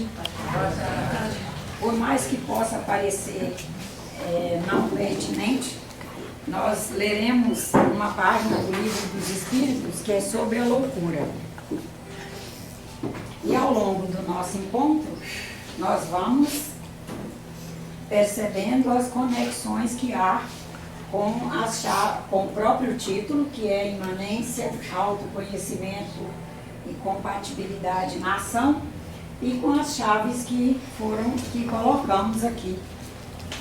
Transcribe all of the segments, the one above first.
tarde. Por mais que possa parecer não pertinente, nós leremos uma página do Livro dos Espíritos que é sobre a loucura. E ao longo do nosso encontro, nós vamos percebendo as conexões que há com o próprio título, que é imanência, autoconhecimento e compatibilidade na ação, e com as chaves que colocamos aqui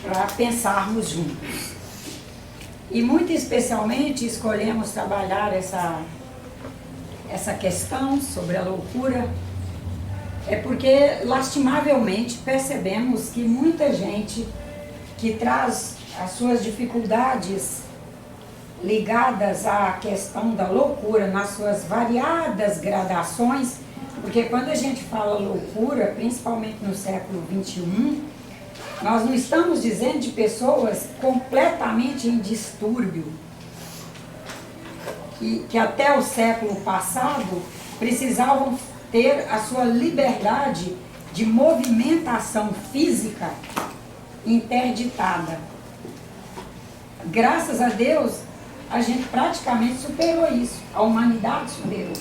para pensarmos juntos. E muito especialmente escolhemos trabalhar essa questão sobre a loucura, porque lastimavelmente percebemos que muita gente que traz as suas dificuldades ligadas à questão da loucura nas suas variadas gradações, porque quando a gente fala loucura, principalmente no século XXI, nós não estamos dizendo de pessoas completamente em distúrbio, que até o século passado precisavam ter a sua liberdade de movimentação física interditada. Graças a Deus, a gente praticamente superou isso, a humanidade superou.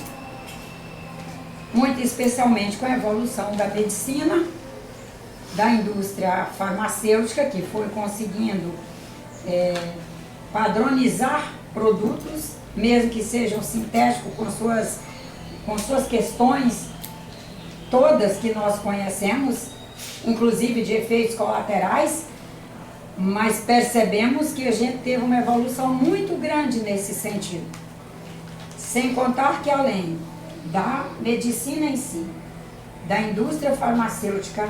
Muito especialmente com a evolução da medicina, da indústria farmacêutica, que foi conseguindo padronizar produtos, mesmo que sejam sintéticos, com suas questões todas que nós conhecemos, inclusive de efeitos colaterais, mas percebemos que a gente teve uma evolução muito grande nesse sentido. Sem contar que além da medicina em si, da indústria farmacêutica,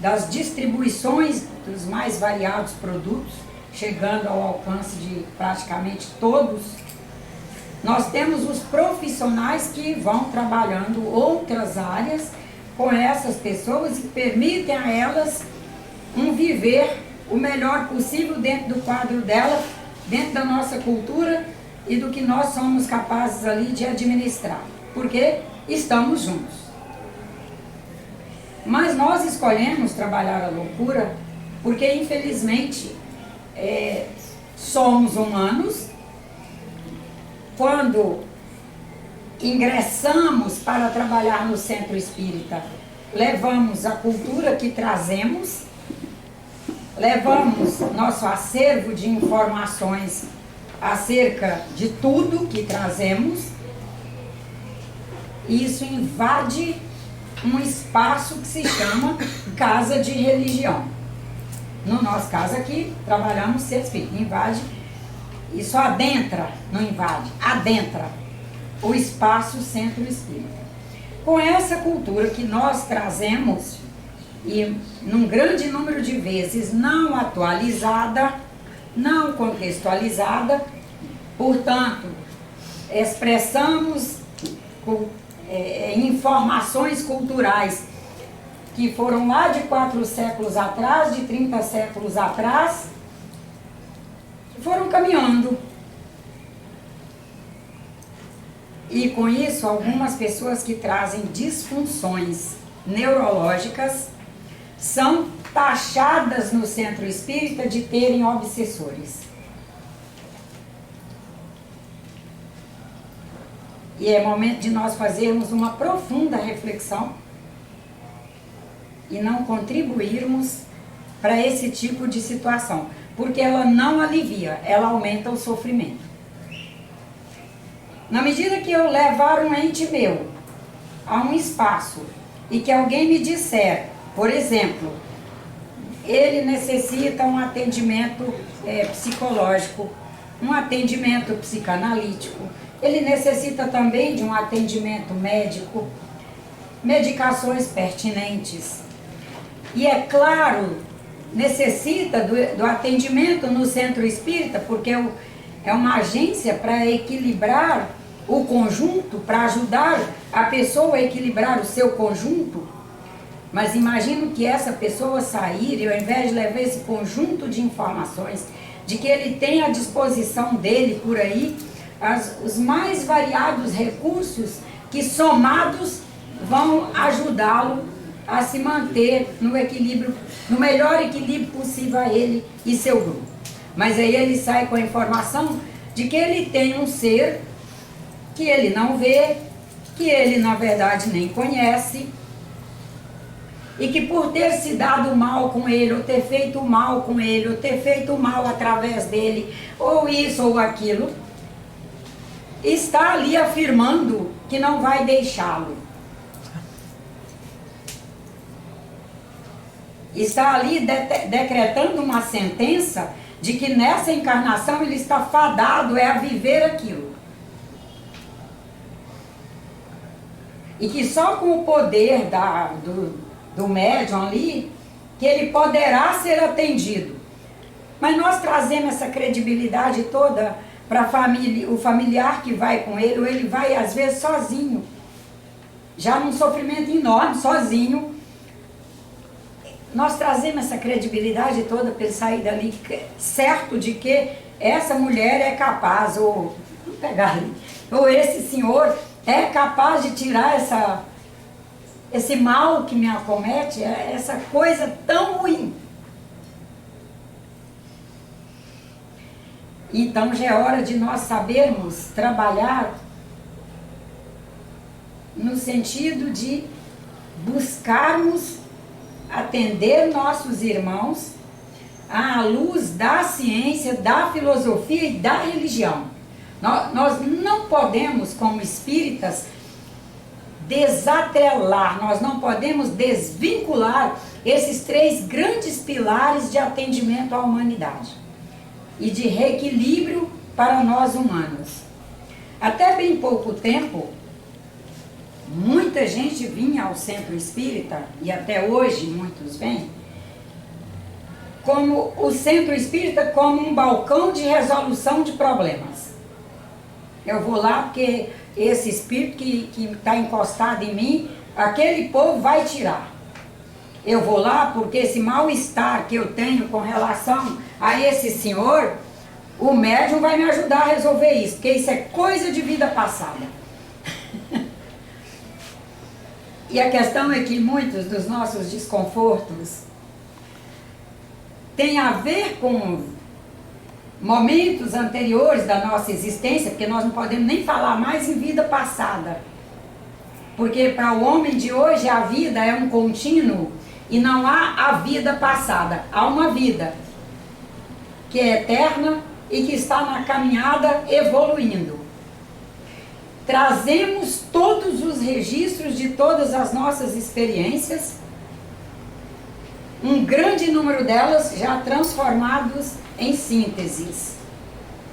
das distribuições dos mais variados produtos, chegando ao alcance de praticamente todos, nós temos os profissionais que vão trabalhando outras áreas com essas pessoas e permitem a elas viver o melhor possível dentro do quadro dela, dentro da nossa cultura e do que nós somos capazes ali de administrar, porque estamos juntos. Mas nós escolhemos trabalhar a loucura porque, infelizmente, somos humanos. Quando ingressamos para trabalhar no centro espírita, levamos a cultura que trazemos, levamos nosso acervo de informações acerca de tudo que trazemos, e isso invade um espaço que se chama casa de religião. No nosso caso aqui, trabalhamos centro espírita, invade. Isso adentra, não invade, adentra o espaço centro espírita. Com essa cultura que nós trazemos, e num grande número de vezes não atualizada, não contextualizada, portanto, expressamos informações culturais que foram lá de 4 séculos atrás, de 30 séculos atrás, foram caminhando. E com isso, algumas pessoas que trazem disfunções neurológicas são taxadas no centro espírita de terem obsessores. E é momento de nós fazermos uma profunda reflexão e não contribuirmos para esse tipo de situação, porque ela não alivia, ela aumenta o sofrimento. Na medida que eu levar um ente meu a um espaço e que alguém me disser, por exemplo, ele necessita um atendimento psicológico, um atendimento psicanalítico, ele necessita também de um atendimento médico, medicações pertinentes. E é claro, necessita do atendimento no centro espírita, porque é uma agência para equilibrar o conjunto, para ajudar a pessoa a equilibrar o seu conjunto. Mas imagino que essa pessoa sair e ao invés de levar esse conjunto de informações, de que ele tem à disposição dele por aí, os mais variados recursos que somados vão ajudá-lo a se manter no equilíbrio, no melhor equilíbrio possível a ele e seu grupo. Mas aí ele sai com a informação de que ele tem um ser que ele não vê, que ele na verdade nem conhece, e que por ter se dado mal com ele, ou ter feito mal com ele, ou ter feito mal através dele, ou isso ou aquilo, está ali afirmando que não vai deixá-lo. Está ali decretando uma sentença de que nessa encarnação ele está fadado a viver aquilo. E que só com o poder do médium ali, que ele poderá ser atendido. Mas nós trazemos essa credibilidade toda para a família, o familiar que vai com ele, ou ele vai às vezes sozinho, já num sofrimento enorme, sozinho. Nós trazemos essa credibilidade toda para ele sair dali, certo de que essa mulher é capaz, ou vamos pegar ali, ou esse senhor é capaz de tirar esse mal que me acomete, essa coisa tão ruim. Então já é hora de nós sabermos trabalhar no sentido de buscarmos atender nossos irmãos à luz da ciência, da filosofia e da religião. Nós não podemos, como espíritas, desatrelar, nós não podemos desvincular esses 3 grandes pilares de atendimento à humanidade e de reequilíbrio para nós humanos. Até bem pouco tempo, muita gente vinha ao centro espírita, e até hoje muitos vêm, como o centro espírita como um balcão de resolução de problemas. Eu vou lá porque esse espírito que está encostado em mim, aquele povo vai tirar. Eu vou lá porque esse mal-estar que eu tenho com relação a esse senhor, o médium vai me ajudar a resolver isso, porque isso é coisa de vida passada. E a questão é que muitos dos nossos desconfortos têm a ver com momentos anteriores da nossa existência, porque nós não podemos nem falar mais em vida passada. Porque para o homem de hoje a vida é um contínuo e não há a vida passada. Há uma vida que é eterna e que está na caminhada evoluindo. Trazemos todos os registros de todas as nossas experiências, um grande número delas já transformados em sínteses.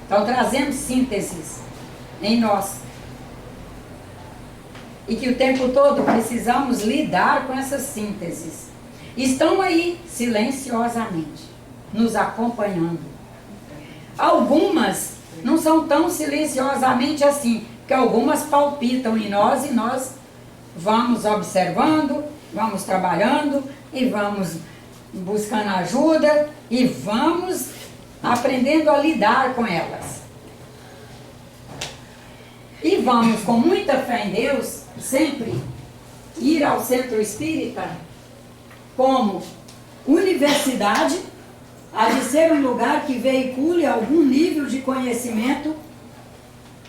Então trazemos sínteses em nós. E que o tempo todo precisamos lidar com essas sínteses. Estão aí silenciosamente, nos acompanhando. Algumas não são tão silenciosamente assim, porque algumas palpitam em nós e nós vamos observando, vamos trabalhando e vamos buscando ajuda e vamos aprendendo a lidar com elas. E vamos com muita fé em Deus sempre ir ao centro espírita como universidade, a de ser um lugar que veicule algum nível de conhecimento,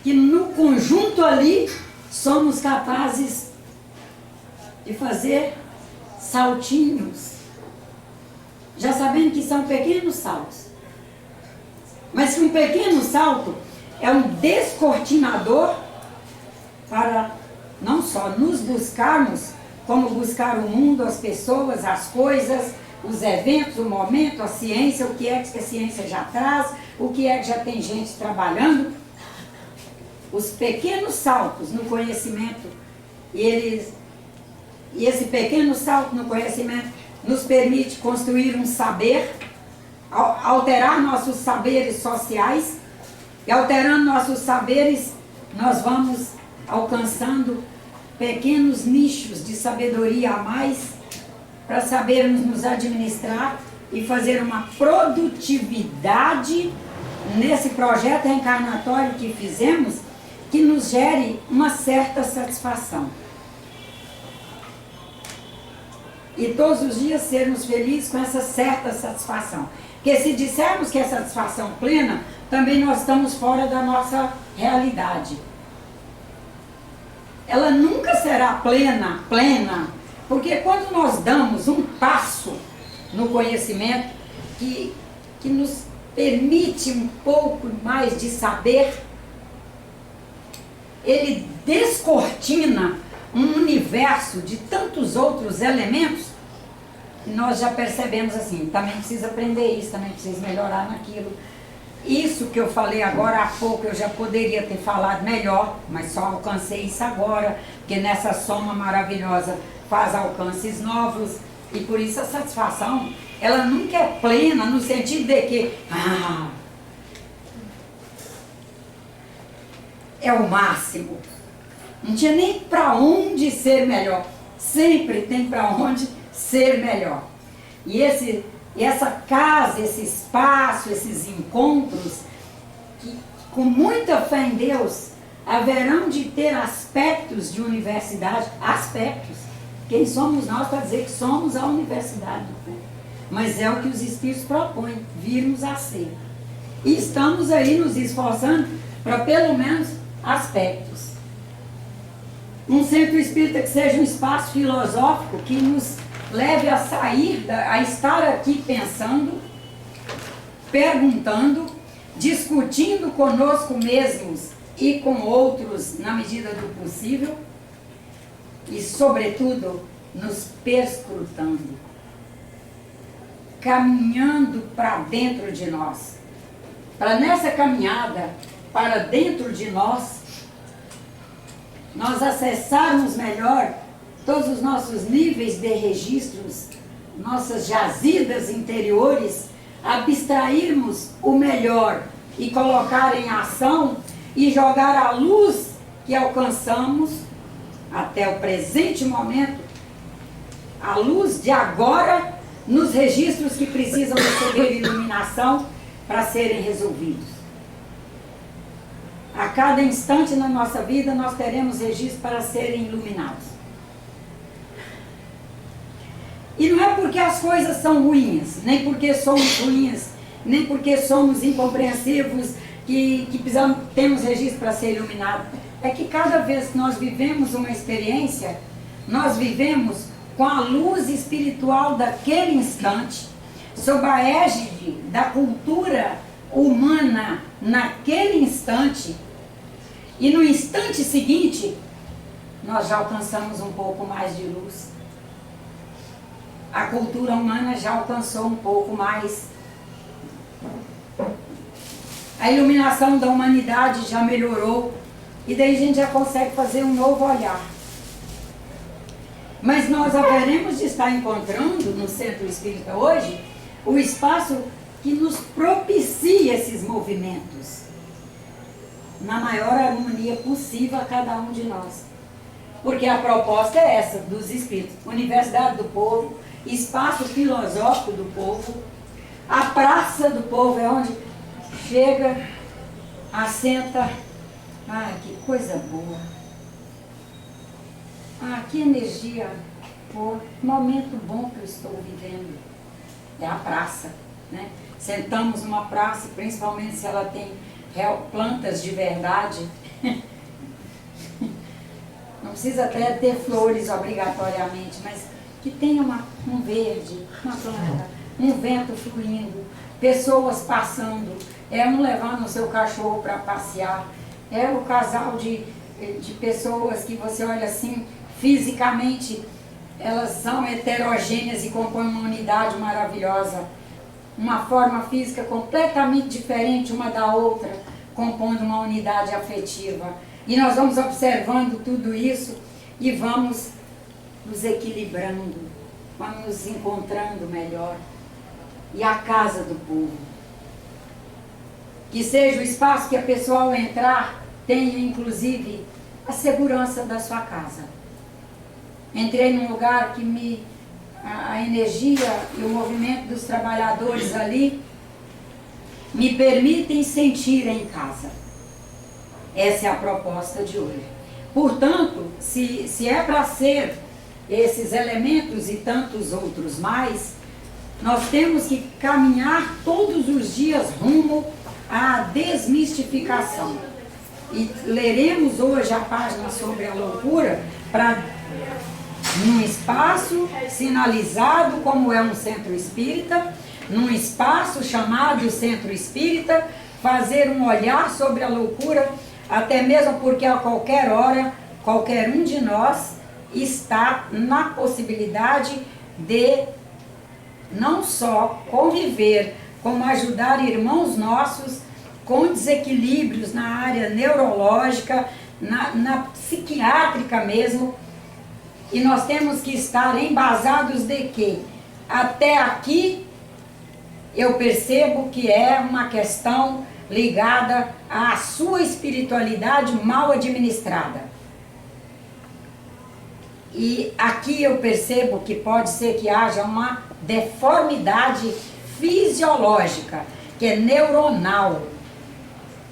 que no conjunto ali somos capazes de fazer saltinhos, já sabendo que são pequenos saltos, mas que um pequeno salto é um descortinador para não só nos buscarmos, como buscar o mundo, as pessoas, as coisas, os eventos, o momento, a ciência, o que é que a ciência já traz, o que é que já tem gente trabalhando. Os pequenos saltos no conhecimento, e esse pequeno salto no conhecimento nos permite construir um saber, alterar nossos saberes sociais, e alterando nossos saberes, nós vamos alcançando pequenos nichos de sabedoria a mais, para sabermos nos administrar e fazer uma produtividade nesse projeto reencarnatório que fizemos, que nos gere uma certa satisfação. e todos os dias sermos felizes com essa certa satisfação. Porque se dissermos que é satisfação plena, também nós estamos fora da nossa realidade. Ela nunca será plena, porque quando nós damos um passo no conhecimento que nos permite um pouco mais de saber, ele descortina um universo de tantos outros elementos que nós já percebemos assim, também precisa aprender isso, também precisa melhorar naquilo. Isso que eu falei agora há pouco, eu já poderia ter falado melhor, mas só alcancei isso agora, porque nessa soma maravilhosa faz alcances novos, e por isso a satisfação, ela nunca é plena no sentido de que, é o máximo. Não tinha nem para onde ser melhor. Sempre tem para onde ser melhor. E essa casa, esse espaço, esses encontros, que com muita fé em Deus, haverão de ter aspectos de universidade, aspectos. Quem somos nós para dizer que somos a universidade? Mas é o que os Espíritos propõem, virmos a ser. E estamos aí nos esforçando para pelo menos aspectos. Um centro espírita que seja um espaço filosófico que nos leve a sair, a estar aqui pensando, perguntando, discutindo conosco mesmos e com outros na medida do possível e, sobretudo, nos perscrutando, caminhando para dentro de nós. Para nessa caminhada para dentro de nós acessarmos melhor todos os nossos níveis de registros, nossas jazidas interiores, abstrairmos o melhor e colocar em ação e jogar a luz que alcançamos até o presente momento, a luz de agora, nos registros que precisam receber iluminação para serem resolvidos. A cada instante na nossa vida nós teremos registros para serem iluminados. E não é porque as coisas são ruins, nem porque somos ruins, nem porque somos incompreensivos que temos registro para ser iluminado. É que cada vez que nós vivemos uma experiência, nós vivemos com a luz espiritual daquele instante, sob a égide da cultura humana naquele instante, e no instante seguinte, nós já alcançamos um pouco mais de luz. A cultura humana já alcançou um pouco mais. A iluminação da humanidade já melhorou, e daí a gente já consegue fazer um novo olhar. Mas nós haveremos de estar encontrando no Centro Espírita hoje o espaço que nos propicia esses movimentos na maior harmonia possível a cada um de nós. Porque a proposta é essa, dos Espíritos. Universidade do Povo, espaço filosófico do povo, a praça do povo é onde chega, assenta. Ah, que coisa boa. Ah, que energia. Pô, momento bom que eu estou vivendo. É a praça, né? Sentamos numa praça, principalmente se ela tem plantas de verdade. Não precisa até ter flores obrigatoriamente, mas que tenha um verde, uma planta, um vento fluindo, pessoas passando, um levando o seu cachorro para passear, o casal de pessoas que você olha assim, fisicamente, elas são heterogêneas e compõem uma unidade maravilhosa. Uma forma física completamente diferente uma da outra, compondo uma unidade afetiva. E nós vamos observando tudo isso e vamos nos equilibrando, vamos nos encontrando melhor. E a casa do povo, que seja o espaço que a pessoa ao entrar tenha inclusive a segurança da sua casa. Entrei num lugar que a energia e o movimento dos trabalhadores ali me permitem sentir em casa. Essa é a proposta de hoje. Portanto, se é para ser esses elementos e tantos outros mais, nós temos que caminhar todos os dias rumo à desmistificação. E leremos hoje a página sobre a loucura para, num espaço sinalizado como é um centro espírita, num espaço chamado centro espírita, fazer um olhar sobre a loucura, até mesmo porque a qualquer hora, qualquer um de nós está na possibilidade de não só conviver, como ajudar irmãos nossos com desequilíbrios na área neurológica, na psiquiátrica mesmo. E nós temos que estar embasados de que até aqui eu percebo que é uma questão ligada à sua espiritualidade mal administrada. E aqui eu percebo que pode ser que haja uma deformidade fisiológica, que é neuronal.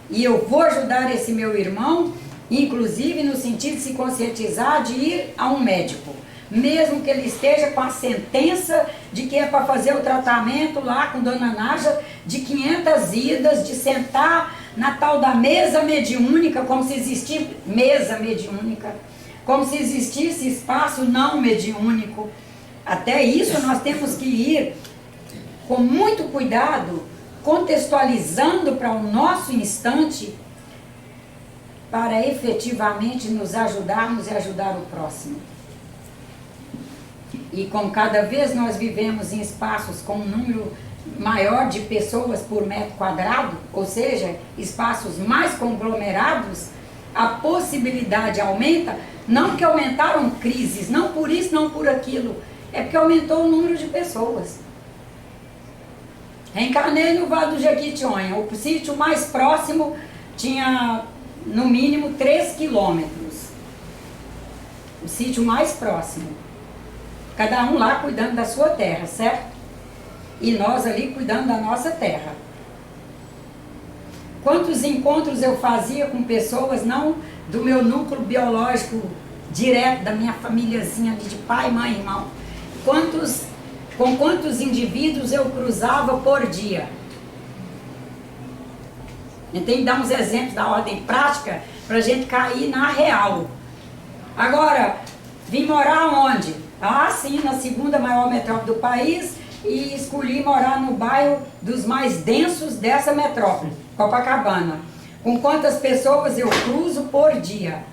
E eu vou ajudar esse meu irmão, inclusive no sentido de se conscientizar de ir a um médico. Mesmo que ele esteja com a sentença de que é para fazer o tratamento lá com Dona Nádia de 500 idas, de sentar na tal da mesa mediúnica, como se existisse mesa mediúnica, como se existisse espaço não mediúnico. Até isso nós temos que ir com muito cuidado, contextualizando para o nosso instante, para efetivamente nos ajudarmos e ajudar o próximo. E como cada vez nós vivemos em espaços com um número maior de pessoas por metro quadrado, ou seja, espaços mais conglomerados, a possibilidade aumenta, não que aumentaram crises, não por isso, não por aquilo, é porque aumentou o número de pessoas. Reencarnei no Vale do Jequitinhonha, o sítio mais próximo tinha no mínimo 3 quilômetros, o sítio mais próximo. Cada um lá cuidando da sua terra, certo? E nós ali cuidando da nossa terra. Quantos encontros eu fazia com pessoas, não do meu núcleo biológico direto, da minha famíliazinha ali de pai, mãe, irmão. Com quantos indivíduos eu cruzava por dia? Eu tenho que dar uns exemplos da ordem prática para a gente cair na real. Agora, vim morar onde? Ah, sim, na segunda maior metrópole do país, e escolhi morar no bairro dos mais densos dessa metrópole, Copacabana. Com quantas pessoas eu cruzo por dia?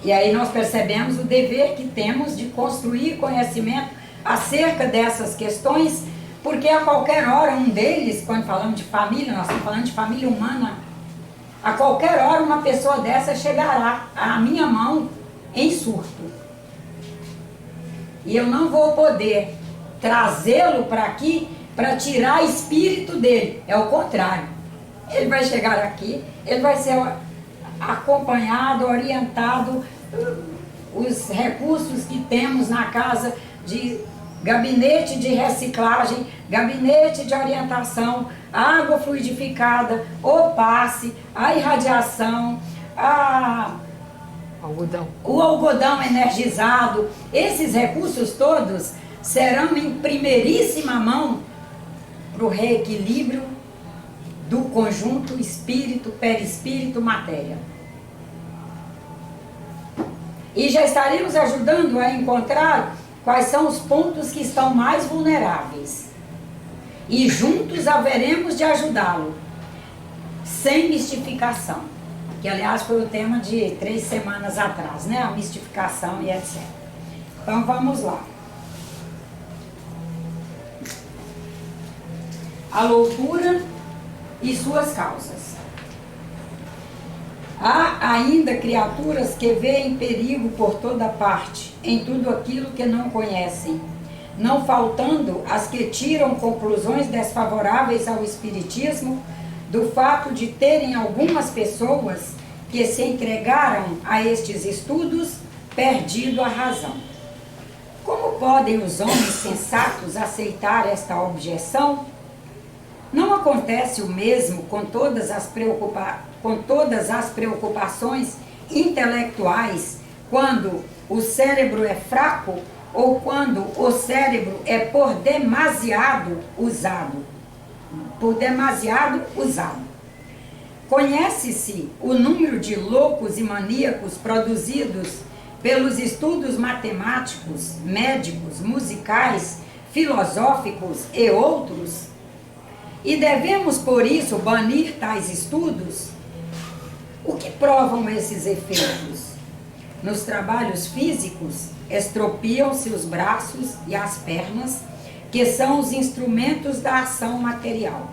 E aí nós percebemos o dever que temos de construir conhecimento acerca dessas questões, porque a qualquer hora um deles, quando falamos de família, nós estamos falando de família humana, a qualquer hora uma pessoa dessa chegará à minha mão em surto. E eu não vou poder trazê-lo para aqui para tirar espírito dele. É o contrário. Ele vai chegar aqui, ele vai ser acompanhado, orientado, os recursos que temos na casa de gabinete de reciclagem, gabinete de orientação, água fluidificada, o passe, a irradiação, o algodão energizado. Esses recursos todos serão em primeiríssima mão para o reequilíbrio do conjunto espírito, perispírito, matéria. E já estaremos ajudando a encontrar quais são os pontos que estão mais vulneráveis. E juntos haveremos de ajudá-lo, sem mistificação. Que, aliás, foi o tema de 3 semanas atrás, né? A mistificação e etc. Então, vamos lá. A loucura e suas causas. Há ainda criaturas que veem perigo por toda parte, em tudo aquilo que não conhecem, não faltando as que tiram conclusões desfavoráveis ao espiritismo do fato de terem algumas pessoas que se entregaram a estes estudos perdido a razão. Como podem os homens sensatos aceitar esta objeção? Não acontece o mesmo com todas as preocupações intelectuais, quando o cérebro é fraco ou quando o cérebro é por demasiado usado. Conhece-se o número de loucos e maníacos produzidos pelos estudos matemáticos, médicos, musicais, filosóficos e outros? E devemos, por isso, banir tais estudos? O que provam esses efeitos? Nos trabalhos físicos, estropiam-se os braços e as pernas, que são os instrumentos da ação material.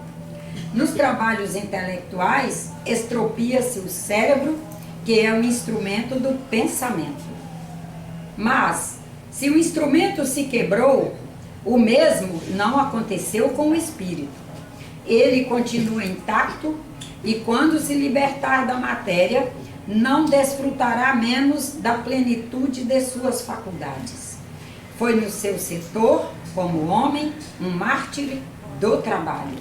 Nos trabalhos intelectuais, estropia-se o cérebro, que é o instrumento do pensamento. Mas, se o instrumento se quebrou, o mesmo não aconteceu com o espírito. Ele continua intacto e, quando se libertar da matéria, não desfrutará menos da plenitude de suas faculdades. Foi no seu setor, como homem, um mártir do trabalho.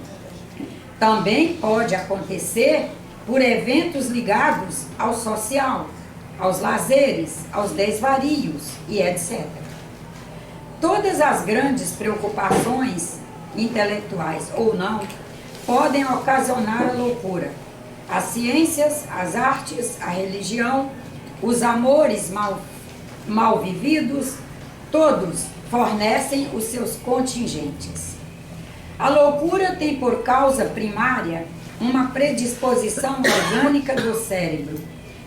Também pode acontecer por eventos ligados ao social, aos lazeres, aos desvarios e etc. Todas as grandes preocupações, intelectuais ou não, podem ocasionar a loucura. As ciências, as artes, a religião, os amores mal vividos, todos fornecem os seus contingentes. A loucura tem por causa primária uma predisposição orgânica do cérebro,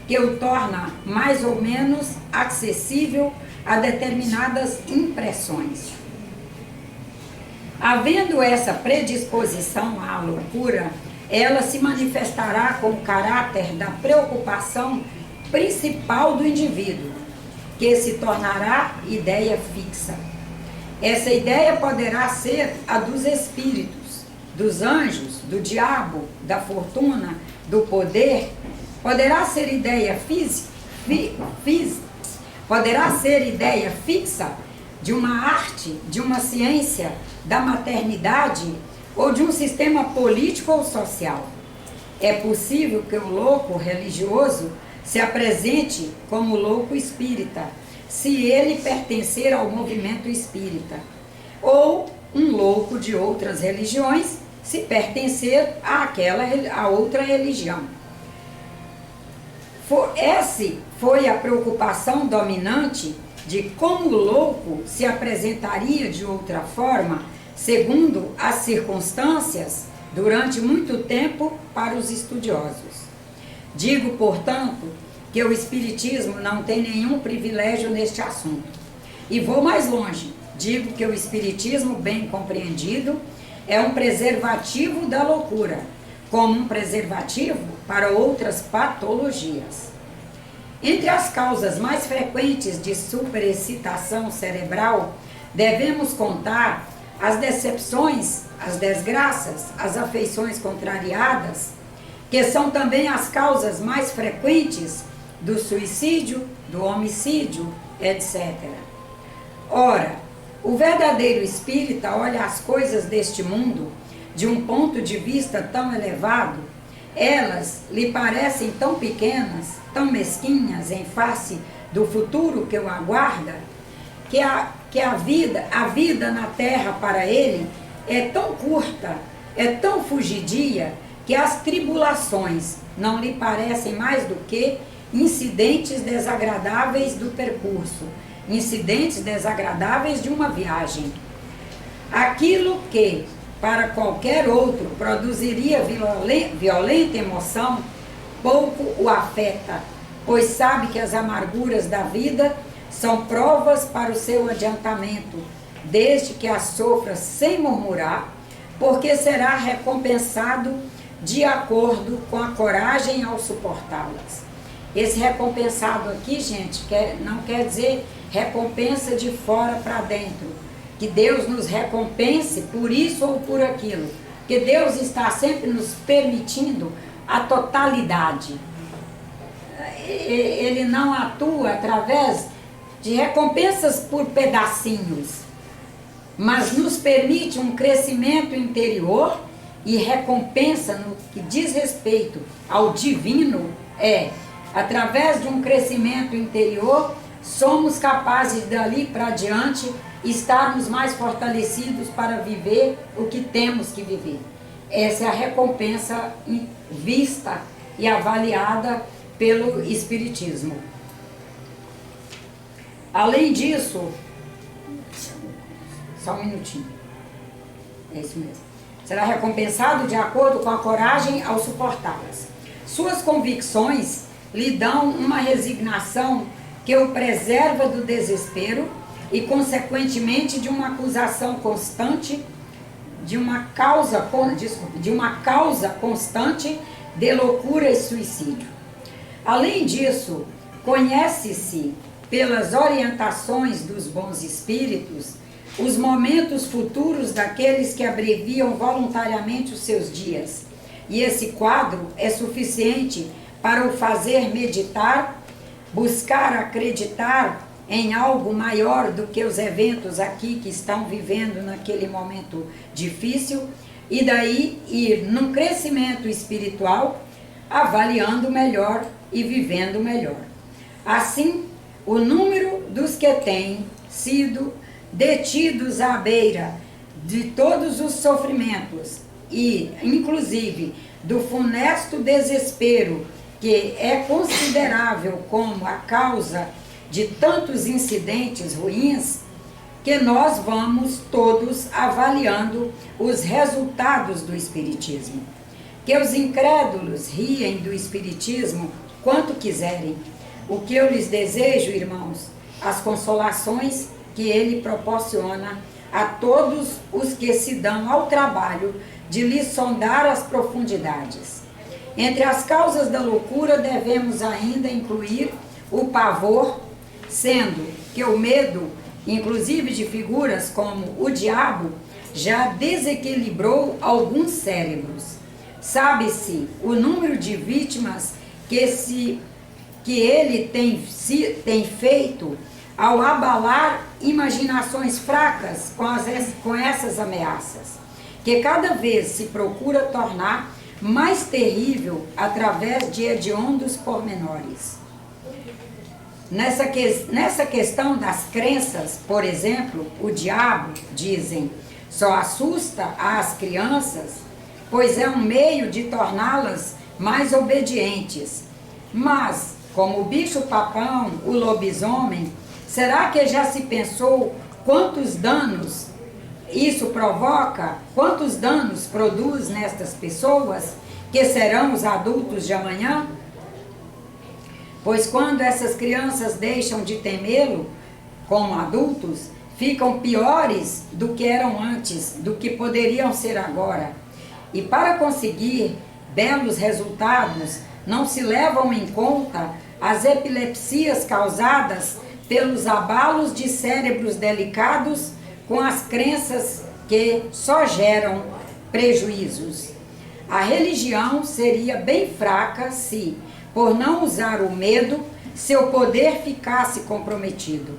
que o torna mais ou menos acessível a determinadas impressões. Havendo essa predisposição à loucura, ela se manifestará com o caráter da preocupação principal do indivíduo, que se tornará ideia fixa. Essa ideia poderá ser a dos espíritos, dos anjos, do diabo, da fortuna, do poder. Poderá ser ideia poderá ser ideia fixa de uma arte, de uma ciência, da maternidade ou de um sistema político ou social. É possível que o louco religioso se apresente como louco espírita, se ele pertencer ao movimento espírita, ou um louco de outras religiões, se pertencer a outra religião. Essa foi a preocupação dominante de como o louco se apresentaria de outra forma, segundo as circunstâncias, durante muito tempo para os estudiosos. Digo, portanto, que o Espiritismo não tem nenhum privilégio neste assunto. E vou mais longe, digo que o Espiritismo, bem compreendido, é um preservativo da loucura, como um preservativo para outras patologias. Entre as causas mais frequentes de superexcitação cerebral, devemos contar as decepções, as desgraças, as afeições contrariadas, que são também as causas mais frequentes do suicídio, do homicídio, etc. Ora, o verdadeiro espírita olha as coisas deste mundo de um ponto de vista tão elevado, elas lhe parecem tão pequenas, tão mesquinhas em face do futuro que o aguarda, que a vida na terra para ele é tão curta, é tão fugidia, que as tribulações não lhe parecem mais do que incidentes desagradáveis do percurso, incidentes desagradáveis de uma viagem. Aquilo que para qualquer outro produziria violenta emoção, pouco o afeta, pois sabe que as amarguras da vida são provas para o seu adiantamento, desde que as sofra sem murmurar, porque será recompensado de acordo com a coragem ao suportá-las. Esse recompensado aqui, gente, não quer dizer recompensa de fora para dentro, que Deus nos recompense por isso ou por aquilo, que Deus está sempre nos permitindo a totalidade. Ele não atua através de recompensas por pedacinhos, mas nos permite um crescimento interior e recompensa no que diz respeito ao divino através de um crescimento interior, somos capazes dali para diante estarmos mais fortalecidos para viver o que temos que viver. Essa é a recompensa vista e avaliada pelo Espiritismo. Além disso, só um minutinho, é isso mesmo. Será recompensado de acordo com a coragem ao suportá-las. Suas convicções lhe dão uma resignação que o preserva do desespero e, consequentemente, de uma acusação constante, de uma causa constante de loucura e suicídio. Além disso, conhece-se pelas orientações dos bons espíritos os momentos futuros daqueles que abreviam voluntariamente os seus dias. E esse quadro é suficiente para o fazer meditar, buscar acreditar em algo maior do que os eventos aqui que estão vivendo naquele momento difícil, e daí ir num crescimento espiritual, avaliando melhor e vivendo melhor. Assim, o número dos que têm sido detidos à beira de todos os sofrimentos e, inclusive, do funesto desespero que é considerável como a causa de tantos incidentes ruins, que nós vamos todos avaliando os resultados do Espiritismo. Que os incrédulos riem do Espiritismo quanto quiserem. O que eu lhes desejo, irmãos, as consolações que ele proporciona a todos os que se dão ao trabalho de lhe sondar as profundidades. Entre as causas da loucura devemos ainda incluir o pavor, sendo que o medo, inclusive de figuras como o diabo, já desequilibrou alguns cérebros. Sabe-se o número de vítimas que ele tem feito ao abalar imaginações fracas com essas ameaças, que cada vez se procura tornar mais terrível através de hediondos pormenores. Nessa questão das crenças, por exemplo, o diabo, dizem, só assusta as crianças, pois é um meio de torná-las mais obedientes. Mas, como o bicho-papão, o lobisomem, será que já se pensou quantos danos isso provoca? Quantos danos produz nestas pessoas que serão os adultos de amanhã? Pois quando essas crianças deixam de temê-lo como adultos, ficam piores do que eram antes, do que poderiam ser agora. E para conseguir belos resultados, não se levam em conta as epilepsias causadas pelos abalos de cérebros delicados com as crenças que só geram prejuízos. A religião seria bem fraca se, por não usar o medo, seu poder ficasse comprometido.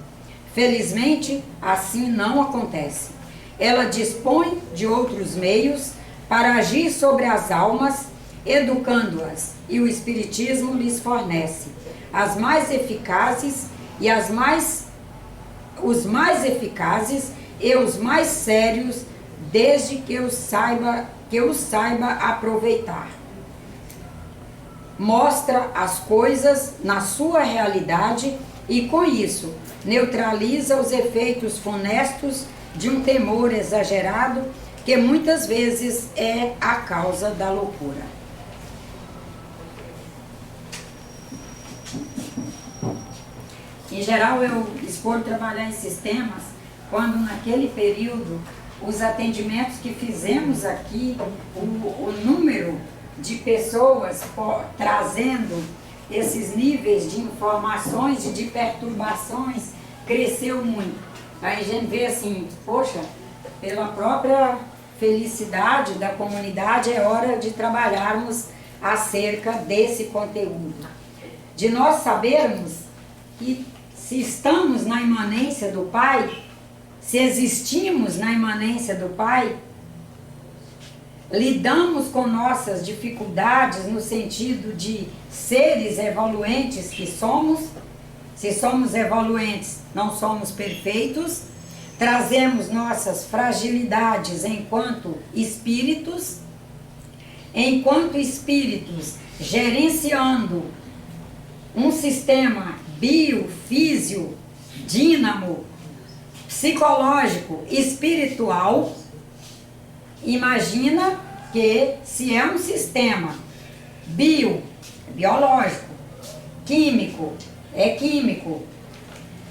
Felizmente, assim não acontece. Ela dispõe de outros meios para agir sobre as almas, educando-as, e o Espiritismo lhes fornece as mais eficazes e os mais eficazes e os mais sérios, desde que os saiba aproveitar. Mostra as coisas na sua realidade e, com isso, neutraliza os efeitos funestos de um temor exagerado que muitas vezes é a causa da loucura. Em geral, eu escolho trabalhar esses temas quando, naquele período, os atendimentos que fizemos aqui, o número de pessoas trazendo esses níveis de informações e de perturbações cresceu muito. Aí a gente vê assim, poxa, pela própria felicidade da comunidade é hora de trabalharmos acerca desse conteúdo. De nós sabermos que se estamos na imanência do Pai, se existimos na imanência do Pai, lidamos com nossas dificuldades no sentido de seres evoluentes que somos, Se somos evoluentes, não somos perfeitos, trazemos nossas fragilidades enquanto espíritos, gerenciando um sistema biofísio, dínamo, psicológico, espiritual. Imagina que se é um sistema biológico, químico,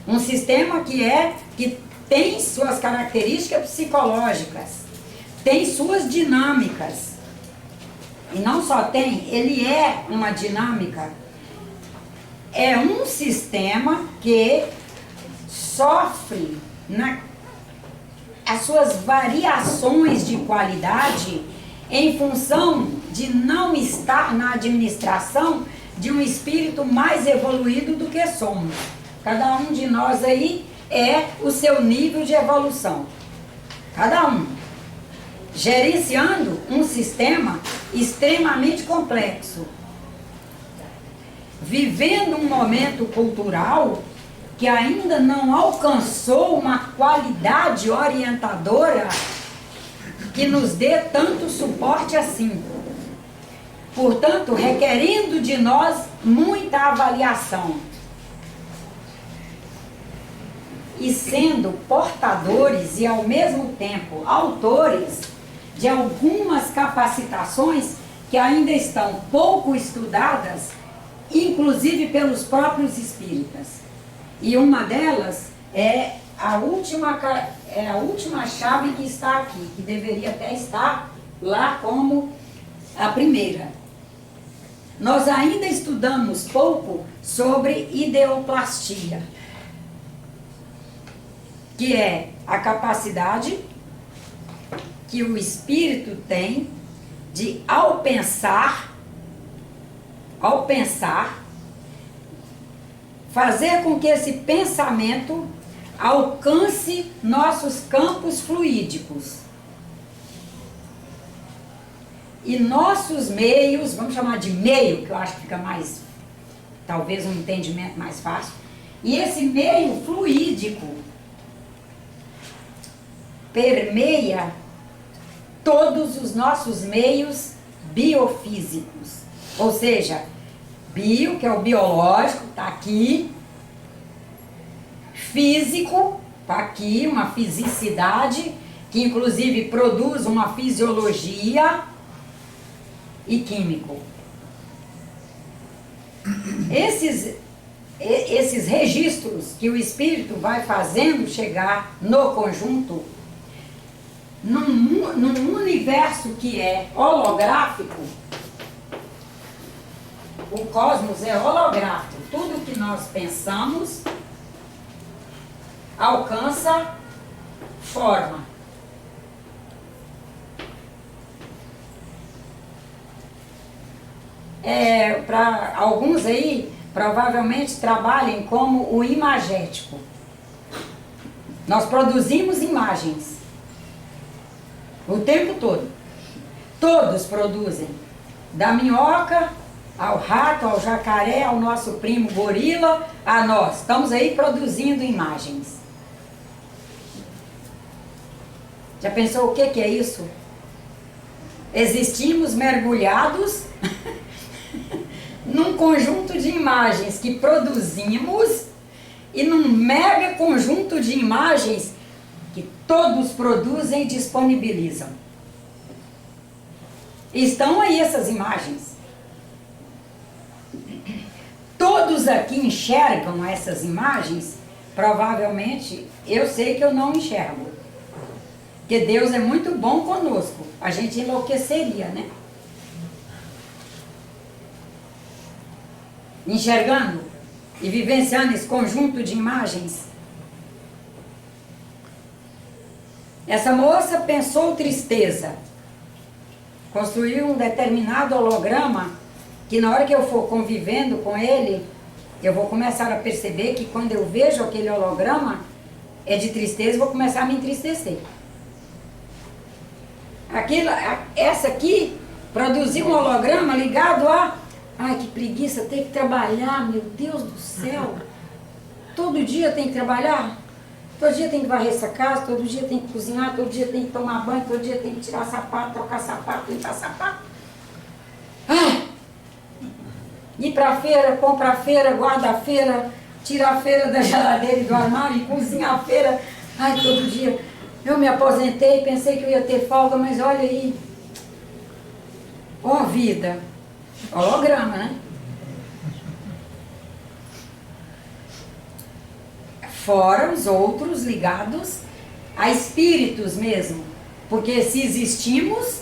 um sistema que tem suas características psicológicas, tem suas dinâmicas, e não só tem, ele é uma dinâmica, é um sistema que sofre as suas variações de qualidade em função de não estar na administração de um espírito mais evoluído do que somos. Cada um de nós aí é o seu nível de evolução. Cada um. Gerenciando um sistema extremamente complexo. Vivendo um momento cultural que ainda não alcançou uma qualidade orientadora que nos dê tanto suporte assim. Portanto, requerendo de nós muita avaliação. E sendo portadores e ao mesmo tempo autores de algumas capacitações que ainda estão pouco estudadas, inclusive pelos próprios espíritas. E uma delas é a última chave que está aqui, que deveria até estar lá como a primeira. Nós ainda estudamos pouco sobre ideoplastia, que é a capacidade que o espírito tem de, ao pensar, fazer com que esse pensamento alcance nossos campos fluídicos. E nossos meios, vamos chamar de meio, que eu acho que fica mais, talvez um entendimento mais fácil. E esse meio fluídico permeia todos os nossos meios biofísicos. Ou seja, bio, que é o biológico, está aqui. Físico, está aqui, uma fisicidade, que inclusive produz uma fisiologia, e químico. Esses registros que o espírito vai fazendo chegar no conjunto, num universo que é holográfico, o cosmos é holográfico, tudo que nós pensamos alcança forma. Para alguns aí, provavelmente trabalhem como o imagético. Nós produzimos imagens o tempo todo. Todos produzem. Da minhoca ao rato, ao jacaré, ao nosso primo gorila, a nós. Estamos aí produzindo imagens. Já pensou o que é isso? Existimos mergulhados num conjunto de imagens que produzimos e num mega conjunto de imagens que todos produzem e disponibilizam. Estão aí essas imagens. Todos aqui enxergam essas imagens? Provavelmente, eu sei que eu não enxergo. Porque Deus é muito bom conosco. A gente enlouqueceria, né? Enxergando e vivenciando esse conjunto de imagens. Essa moça pensou tristeza. Construiu um determinado holograma que na hora que eu for convivendo com ele, eu vou começar a perceber que quando eu vejo aquele holograma é de tristeza, eu vou começar a me entristecer. Essa aqui produziu um holograma ligado a... Ai, que preguiça, ter que trabalhar, meu Deus do céu. todo dia tem que trabalhar? Todo dia tem que varrer essa casa, todo dia tem que cozinhar, todo dia tem que tomar banho, todo dia tem que tirar sapato, trocar sapato, limpar sapato. Ah! Ir pra feira, comprar a feira, guardar a feira, tirar a feira da geladeira e do armário e cozinhar a feira. Ai, todo dia. Eu me aposentei, pensei que eu ia ter folga, mas olha aí. Ó vida. Holograma, né? Fora os outros ligados a espíritos mesmo. Porque se existimos,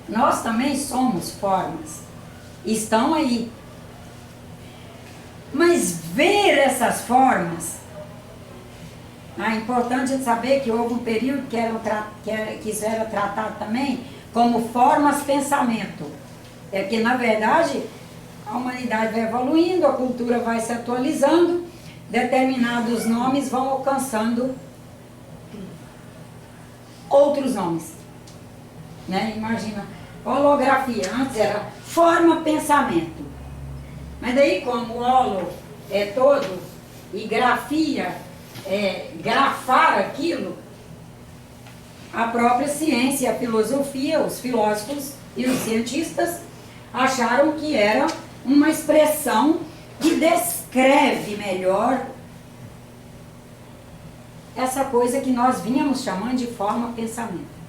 nós também somos formas. Estão aí. Mas ver essas formas, é importante saber que houve um período que isso era tratado também como formas pensamento. É que, na verdade, a humanidade vai evoluindo, a cultura vai se atualizando, determinados nomes vão alcançando outros nomes. Né? Imagina, holografia, antes era forma pensamento. Mas daí, como o holo é todo e grafia é grafar aquilo, a própria ciência, a filosofia, os filósofos e os cientistas acharam que era uma expressão que descreve melhor essa coisa que nós vínhamos chamando de forma pensamento.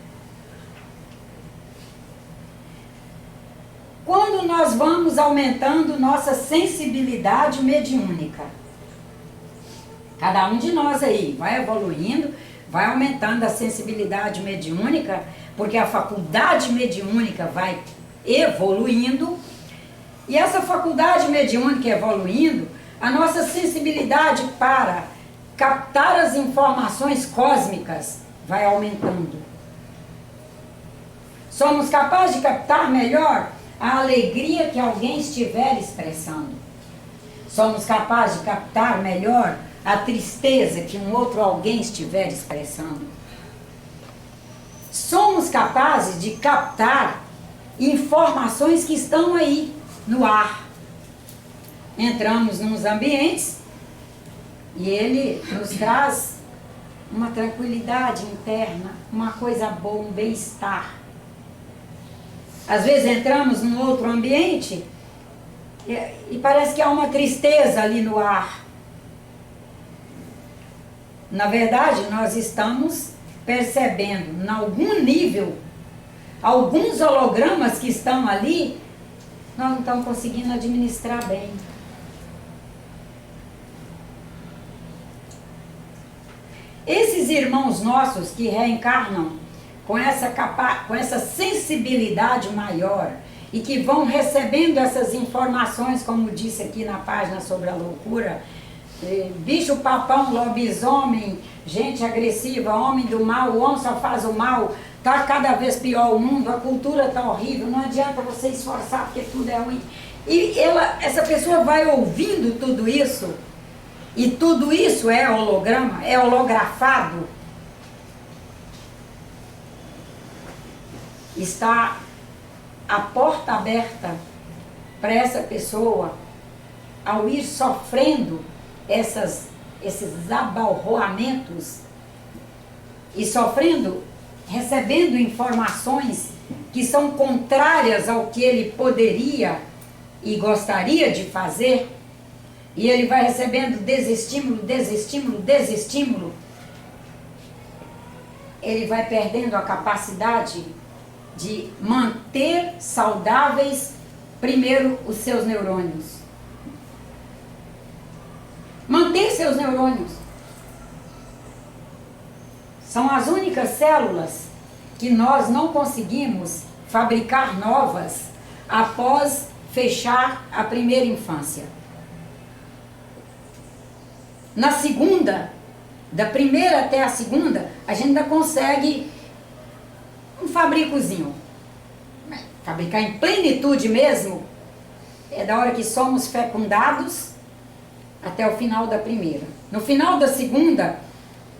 Quando nós vamos aumentando nossa sensibilidade mediúnica, cada um de nós aí vai evoluindo, vai aumentando a sensibilidade mediúnica, porque a faculdade mediúnica vai evoluindo, e essa faculdade mediúnica evoluindo, a nossa sensibilidade para captar as informações cósmicas vai aumentando. Somos capazes de captar melhor a alegria que alguém estiver expressando. Somos capazes de captar melhor a tristeza que um outro alguém estiver expressando. Somos capazes de captar informações que estão aí no ar. Entramos nos ambientes e ele nos traz uma tranquilidade interna, uma coisa boa, um bem-estar. Às vezes entramos num outro ambiente e parece que há uma tristeza ali no ar. Na verdade, nós estamos percebendo, em algum nível, alguns hologramas que estão ali, nós não estamos conseguindo administrar bem. Esses irmãos nossos que reencarnam com essa sensibilidade maior e que vão recebendo essas informações, como disse aqui na página sobre a loucura, bicho papão, lobisomem, gente agressiva, homem do mal, o homem só faz o mal, tá cada vez pior o mundo, a cultura tá horrível, não adianta você esforçar porque tudo é ruim. E essa pessoa vai ouvindo tudo isso, e tudo isso é holograma, é holografado. Está a porta aberta para essa pessoa, ao ir sofrendo esses abalroamentos e sofrendo, recebendo informações que são contrárias ao que ele poderia e gostaria de fazer, e ele vai recebendo desestímulo, desestímulo, desestímulo, ele vai perdendo a capacidade de manter saudáveis, primeiro, os seus neurônios. Manter seus neurônios. São as únicas células que nós não conseguimos fabricar novas após fechar a primeira infância. Na segunda, da primeira até a segunda, a gente ainda consegue um fabricozinho. Fabricar em plenitude mesmo é da hora que somos fecundados até o final da primeira. No final da segunda,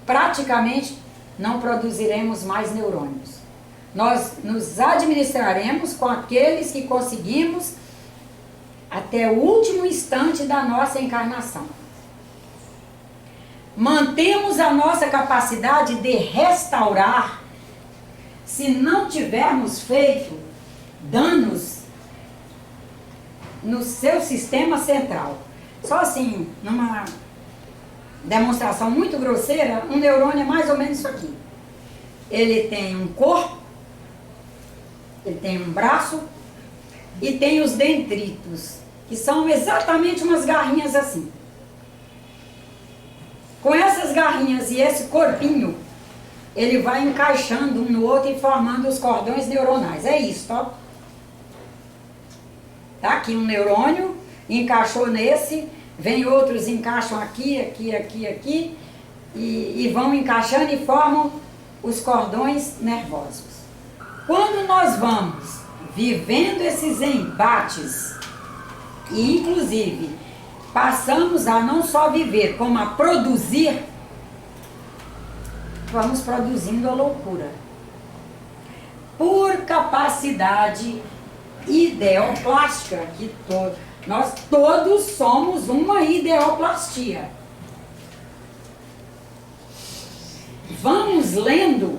praticamente não produziremos mais neurônios. Nós nos administraremos com aqueles que conseguimos até o último instante da nossa encarnação. mantemos a nossa capacidade de restaurar se não tivermos feito danos no seu sistema central. Só assim, numa demonstração muito grosseira, um neurônio é mais ou menos isso aqui. Ele tem um corpo, ele tem um braço e tem os dendritos, que são exatamente umas garrinhas assim. Com essas garrinhas e esse corpinho, ele vai encaixando um no outro e formando os cordões neuronais. É isso, tá? Tá aqui um neurônio, encaixou nesse, vem outros, encaixam aqui, aqui, aqui, aqui, e vão encaixando e formam os cordões nervosos. Quando nós vamos vivendo esses embates, e inclusive passamos a não só viver, como a produzir, vamos produzindo a loucura. Por capacidade ideoplástica, que nós todos somos uma ideoplastia. Vamos lendo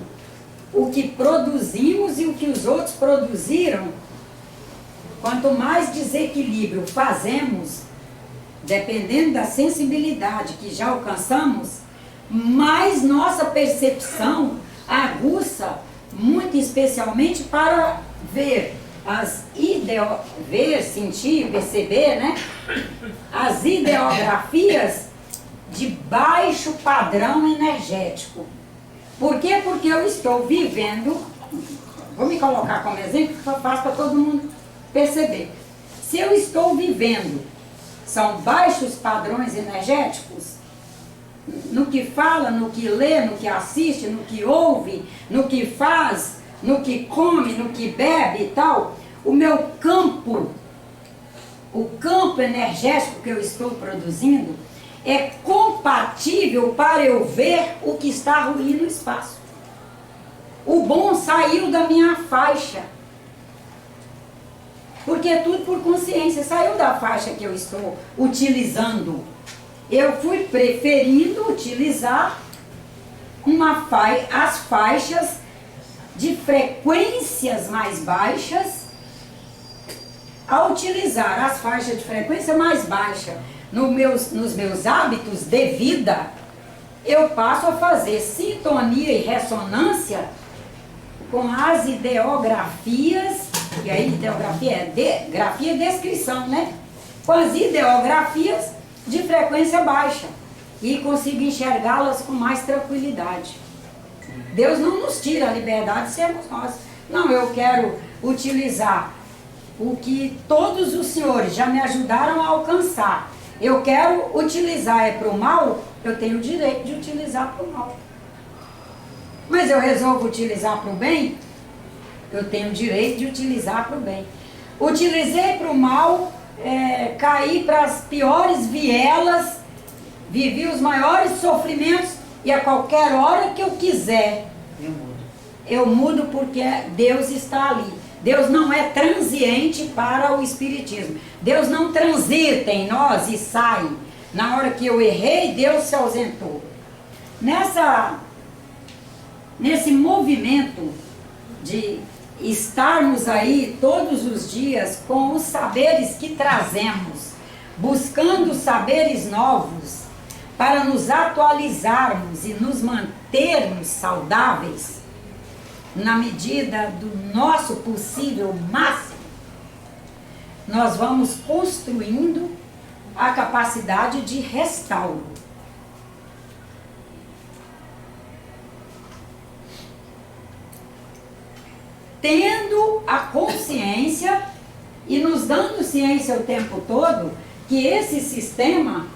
o que produzimos e o que os outros produziram. Quanto mais desequilíbrio fazemos, dependendo da sensibilidade que já alcançamos, mais nossa percepção aguça, muito especialmente para ver ver, sentir, perceber, né? As ideografias de baixo padrão energético. Por quê? Porque eu estou vivendo, vou me colocar como exemplo, que eu faço para todo mundo perceber. Se eu estou vivendo, são baixos padrões energéticos, no que fala, no que lê, no que assiste, no que ouve, no que faz, no que come, no que bebe e tal, o meu campo, o campo energético que eu estou produzindo, é compatível para eu ver o que está ruim no espaço. O bom saiu da minha faixa. Porque é tudo por consciência, saiu da faixa que eu estou utilizando. Eu fui preferindo utilizar as faixas de frequências mais baixas, a utilizar as faixas de frequência mais baixa nos meus hábitos de vida, eu passo a fazer sintonia e ressonância com as ideografias, e aí ideografia grafia é descrição, né? Com as ideografias de frequência baixa, e consigo enxergá-las com mais tranquilidade. Deus não nos tira a liberdade de sermos nós. Não, eu quero utilizar o que todos os senhores já me ajudaram a alcançar. Eu quero utilizar para o mal, eu tenho o direito de utilizar para o mal. Mas eu resolvo utilizar para o bem, eu tenho o direito de utilizar para o bem. Utilizei para o mal, caí para as piores vielas, vivi os maiores sofrimentos, e a qualquer hora que eu quiser, eu mudo porque Deus está ali. Deus não é transiente para o espiritismo. Deus não transita em nós e sai. Na hora que eu errei, Deus se ausentou. Nesse movimento de estarmos aí todos os dias com os saberes que trazemos, buscando saberes novos, para nos atualizarmos e nos mantermos saudáveis, na medida do nosso possível máximo, nós vamos construindo a capacidade de restauro. Tendo a consciência e nos dando ciência o tempo todo que esse sistema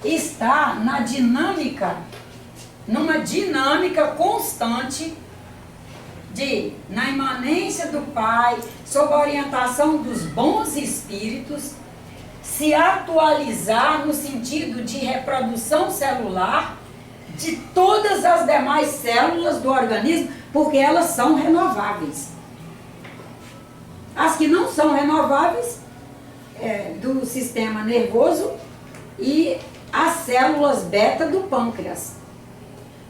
está numa dinâmica constante na imanência do Pai, sob a orientação dos bons espíritos, se atualizar no sentido de reprodução celular de todas as demais células do organismo, porque elas são renováveis. As que não são renováveis, do sistema nervoso, e as células beta do pâncreas.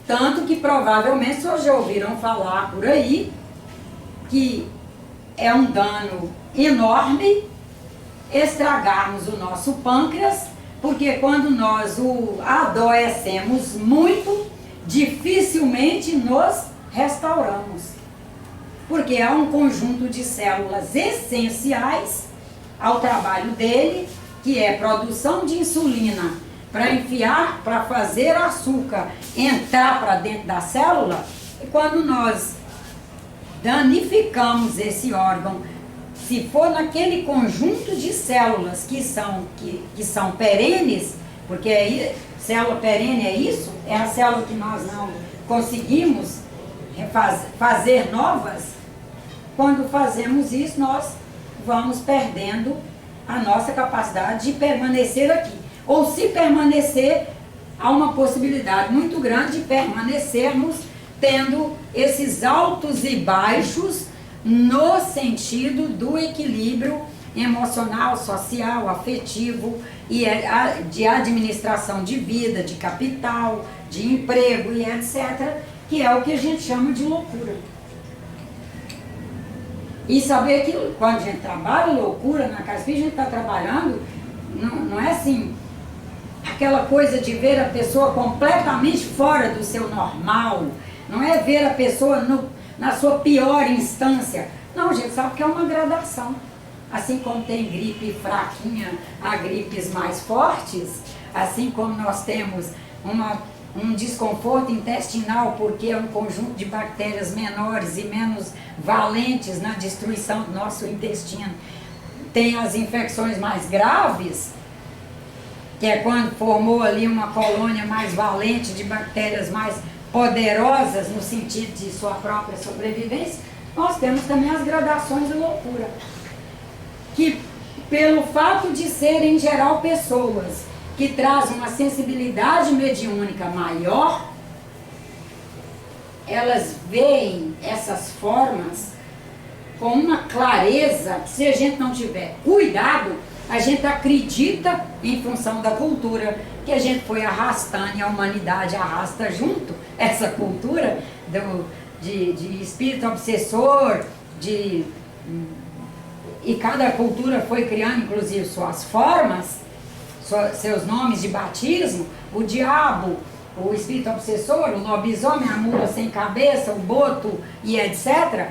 Tanto que provavelmente vocês já ouviram falar por aí que é um dano enorme estragarmos o nosso pâncreas, porque quando nós o adoecemos muito, dificilmente nos restauramos. Porque há um conjunto de células essenciais ao trabalho dele, que é produção de insulina para fazer açúcar entrar para dentro da célula. E quando nós danificamos esse órgão, se for naquele conjunto de células que são perenes, porque célula perene é isso, é a célula que nós não conseguimos fazer novas. Quando fazemos isso, nós vamos perdendo a nossa capacidade de permanecer aqui. Ou se permanecer, há uma possibilidade muito grande de permanecermos tendo esses altos e baixos no sentido do equilíbrio emocional, social, afetivo e de administração de vida, de capital, de emprego e etc., que é o que a gente chama de loucura. E saber que quando a gente trabalha loucura na casa espírita, a gente está trabalhando, não é assim, aquela coisa de ver a pessoa completamente fora do seu normal, não é ver a pessoa na sua pior instância. Não, a gente sabe que é uma gradação. Assim como tem gripe fraquinha, há gripes mais fortes, assim como nós temos um desconforto intestinal, porque é um conjunto de bactérias menores e menos valentes na destruição do nosso intestino. Tem as infecções mais graves, que é quando formou ali uma colônia mais valente de bactérias mais poderosas no sentido de sua própria sobrevivência. Nós temos também as gradações de loucura, que pelo fato de serem em geral pessoas que trazem uma sensibilidade mediúnica maior, elas veem essas formas com uma clareza que, se a gente não tiver cuidado, a gente acredita, em função da cultura que a gente foi arrastando, e a humanidade arrasta junto essa cultura de espírito obsessor, e cada cultura foi criando inclusive suas formas, seus nomes de batismo, o diabo, o espírito obsessor, o lobisomem, a mula sem cabeça, o boto e etc.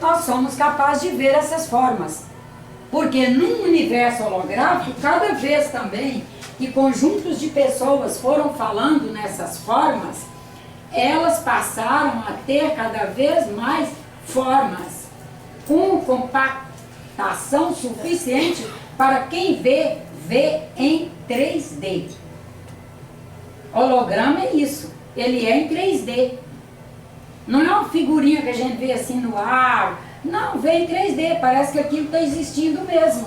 Nós somos capazes de ver essas formas. Porque num universo holográfico, cada vez também que conjuntos de pessoas foram falando nessas formas, elas passaram a ter cada vez mais formas, com compactação suficiente para quem vê em 3D. Holograma é isso, ele é em 3D. Não é uma figurinha que a gente vê assim no ar. Não, vê em 3D, parece que aquilo está existindo mesmo.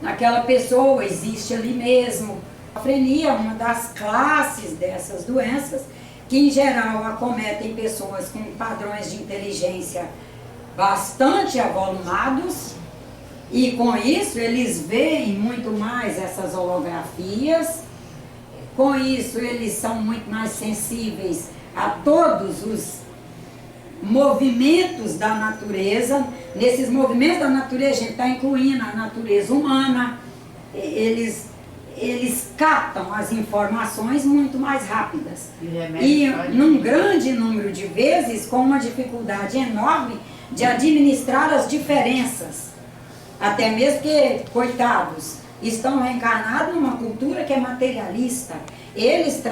Aquela pessoa existe ali mesmo. A esquizofrenia é uma das classes dessas doenças, que em geral acometem pessoas com padrões de inteligência bastante avolumados, e com isso eles veem muito mais essas holografias, com isso eles são muito mais sensíveis a todos os movimentos da natureza. Nesses movimentos da natureza a gente está incluindo a natureza humana. Eles captam as informações muito mais rápidas e num grande número de vezes com uma dificuldade enorme de administrar as diferenças, até mesmo que, coitados, estão reencarnados numa cultura que é materialista. Eles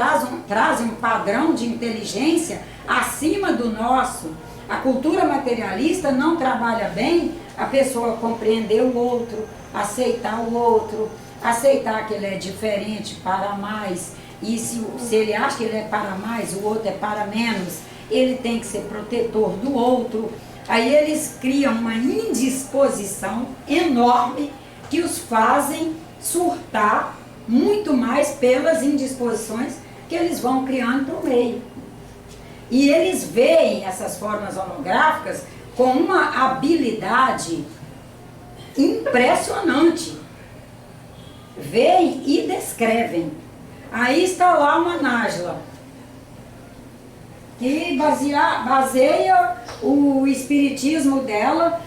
trazem um padrão de inteligência acima do nosso. A cultura materialista não trabalha bem a pessoa compreender o outro, aceitar o outro, aceitar que ele é diferente, para mais. E se ele acha que ele é para mais, o outro é para menos, ele tem que ser protetor do outro. Aí eles criam uma indisposição enorme que os fazem surtar muito mais pelas indisposições que eles vão criando para o meio. E eles veem essas formas holográficas com uma habilidade impressionante. veem e descrevem. Aí está lá uma Nájila, que baseia o espiritismo dela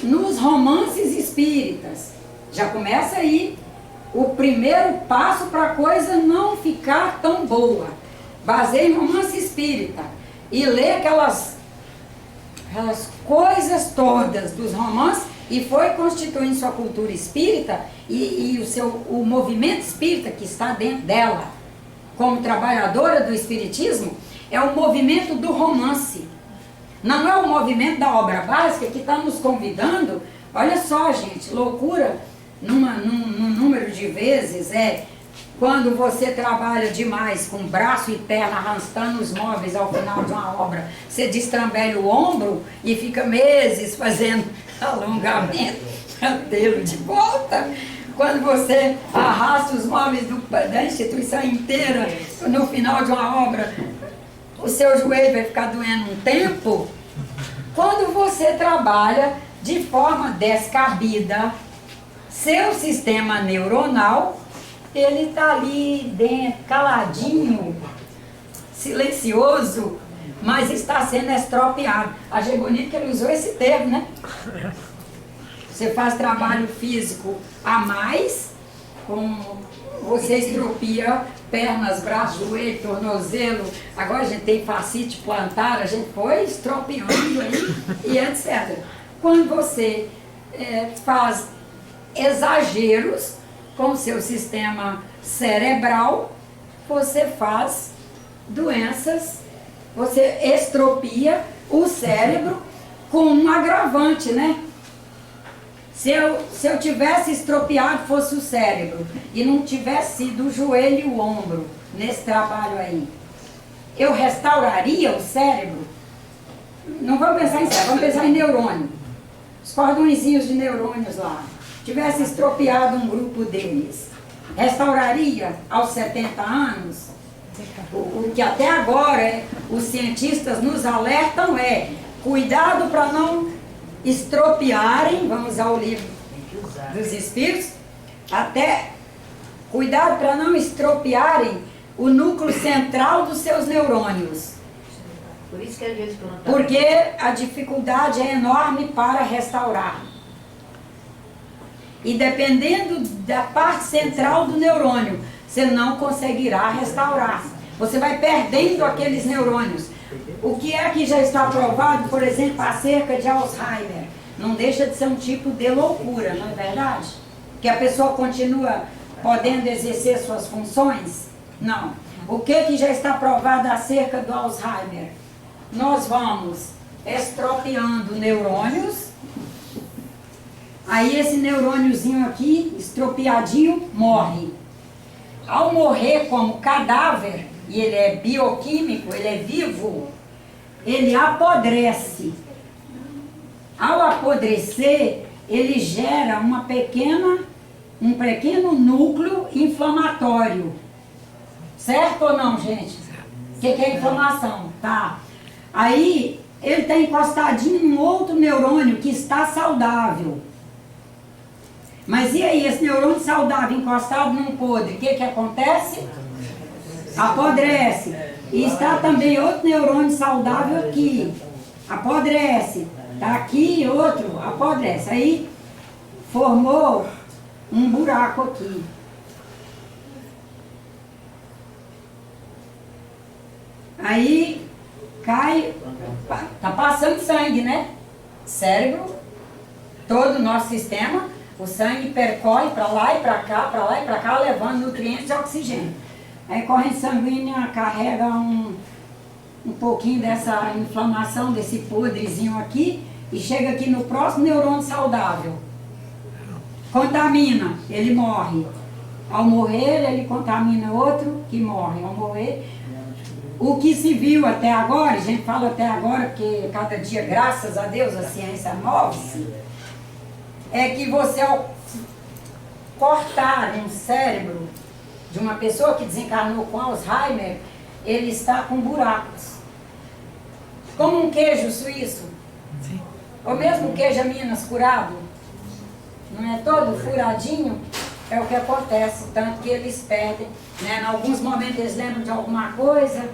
nos romances espíritas. Já começa aí o primeiro passo para a coisa não ficar tão boa. Baseia em romance espírita e lê aquelas coisas todas dos romances e foi constituindo sua cultura espírita e o movimento espírita que está dentro dela, como trabalhadora do espiritismo, é o movimento do romance. Não é o movimento da obra básica que está nos convidando. Olha só, gente, loucura num número de vezes quando você trabalha demais com braço e perna arrastando os móveis ao final de uma obra, você destrambelha o ombro e fica meses fazendo alongamento para tê-lo de volta. Quando você arrasta os móveis da instituição inteira no final de uma obra, o seu joelho vai ficar doendo um tempo. Quando você trabalha de forma descabida, seu sistema neuronal, ele está ali dentro, caladinho, silencioso, mas está sendo estropiado. Achei bonito que ele usou esse termo, né? Você faz trabalho físico a mais, você estropia pernas, braços, joelho, tornozelo. Agora a gente tem fascite plantar, a gente foi estropiando aí e etc. Quando você faz exageros com o seu sistema cerebral, você faz doenças, você estropia o cérebro com um agravante, né? Se eu tivesse estropiado fosse o cérebro e não tivesse sido o joelho e o ombro nesse trabalho aí, eu restauraria o cérebro? Não vamos pensar em cérebro, vamos pensar em neurônio. Os cordõezinhos de neurônios lá. Tivesse estropiado um grupo deles, restauraria aos 70 anos? O que até agora os cientistas nos alertam cuidado para não estropiarem, vamos ao livro dos Espíritos, cuidado para não estropiarem o núcleo central dos seus neurônios. Por isso que às vezes porque a dificuldade é enorme para restaurar. E dependendo da parte central do neurônio, você não conseguirá restaurar. Você vai perdendo aqueles neurônios. O que é que já está provado, por exemplo, acerca de Alzheimer? Não deixa de ser um tipo de loucura, não é verdade? Que a pessoa continua podendo exercer suas funções? Não. O que já está provado acerca do Alzheimer? Nós vamos estropiando neurônios. Aí esse neurôniozinho aqui, estropiadinho, morre. Ao morrer como cadáver, e ele é bioquímico, ele é vivo, ele apodrece. Ao apodrecer, ele gera um pequeno núcleo inflamatório. Certo ou não, gente? O que é inflamação? Tá. Aí, ele está encostadinho em um outro neurônio que está saudável. Mas e aí, esse neurônio saudável encostado num podre, o que acontece? Apodrece. E está também outro neurônio saudável aqui. Apodrece. Está aqui outro, apodrece. Aí, formou um buraco aqui. Aí, cai, tá passando sangue, né? Cérebro, todo o nosso sistema, o sangue percorre para lá e para cá, para lá e para cá, levando nutrientes de oxigênio. Aí a corrente sanguínea carrega um pouquinho dessa inflamação, desse podrezinho aqui, e chega aqui no próximo neurônio saudável. Contamina, ele morre. Ao morrer, ele contamina outro que morre. Ao morrer, o que se viu até agora, a gente fala até agora, porque cada dia, graças a Deus, a ciência move-se, é que você, ao cortar um cérebro de uma pessoa que desencarnou com Alzheimer, ele está com buracos. Como um queijo suíço. Sim. Ou mesmo queijo Minas curado. Não é todo furadinho? É o que acontece, tanto que eles perdem, né? Em alguns momentos eles lembram de alguma coisa,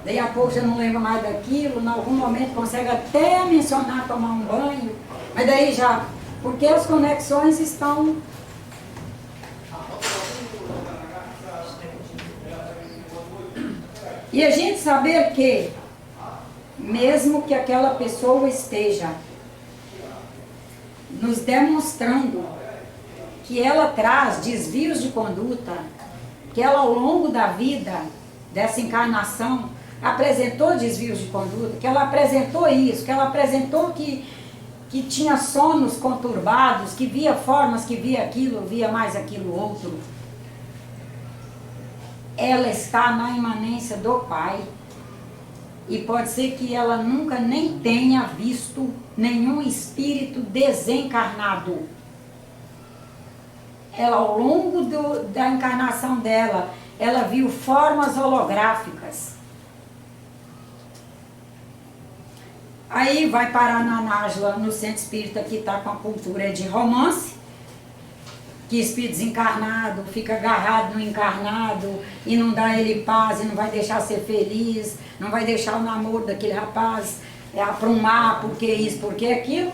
daí a pouco já não lembra mais daquilo, em algum momento consegue até mencionar tomar um banho, mas daí já, porque as conexões estão... E a gente saber que, mesmo que aquela pessoa esteja nos demonstrando que ela traz desvios de conduta, que ela ao longo da vida, dessa encarnação, apresentou desvios de conduta, que ela apresentou isso, que ela apresentou que tinha sonos conturbados, que via formas, que via aquilo, via mais aquilo outro. Ela está na imanência do Pai. E pode ser que ela nunca nem tenha visto nenhum espírito desencarnado. Ela, ao longo da encarnação dela, ela viu formas holográficas. Aí vai parar na Nájila, no centro espírita, que está com a cultura de romance, que espírito desencarnado fica agarrado no encarnado e não dá ele paz e não vai deixar ser feliz, não vai deixar o namoro daquele rapaz aprumar, porque isso, porque aquilo.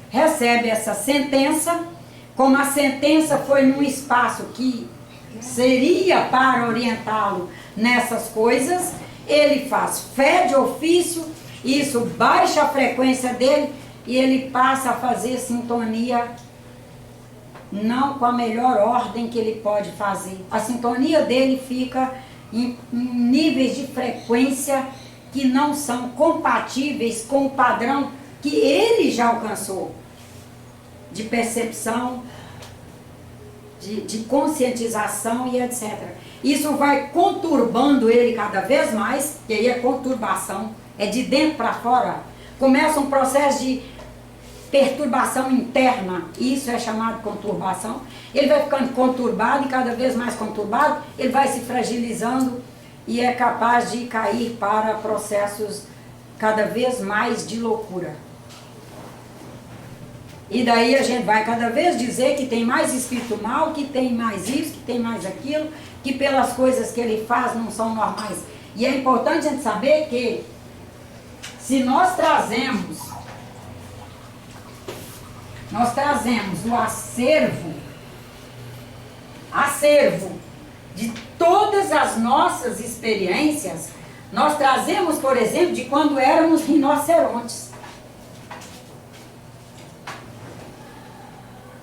Recebe essa sentença, como a sentença foi num espaço que seria para orientá-lo nessas coisas, ele faz fé de ofício, isso baixa a frequência dele e ele passa a fazer sintonia não com a melhor ordem que ele pode fazer. A sintonia dele fica em níveis de frequência que não são compatíveis com o padrão que ele já alcançou, de percepção, de conscientização e etc. Isso vai conturbando ele cada vez mais, que aí é conturbação, é de dentro para fora. Começa um processo de perturbação interna, isso é chamado de conturbação. Ele vai ficando conturbado e cada vez mais conturbado, ele vai se fragilizando e é capaz de cair para processos cada vez mais de loucura. E daí a gente vai cada vez dizer que tem mais espírito mal, que tem mais isso, que tem mais aquilo, que pelas coisas que ele faz não são normais. E é importante a gente saber que se nós trazemos o acervo de todas as nossas experiências. Nós trazemos, por exemplo, de quando éramos rinocerontes.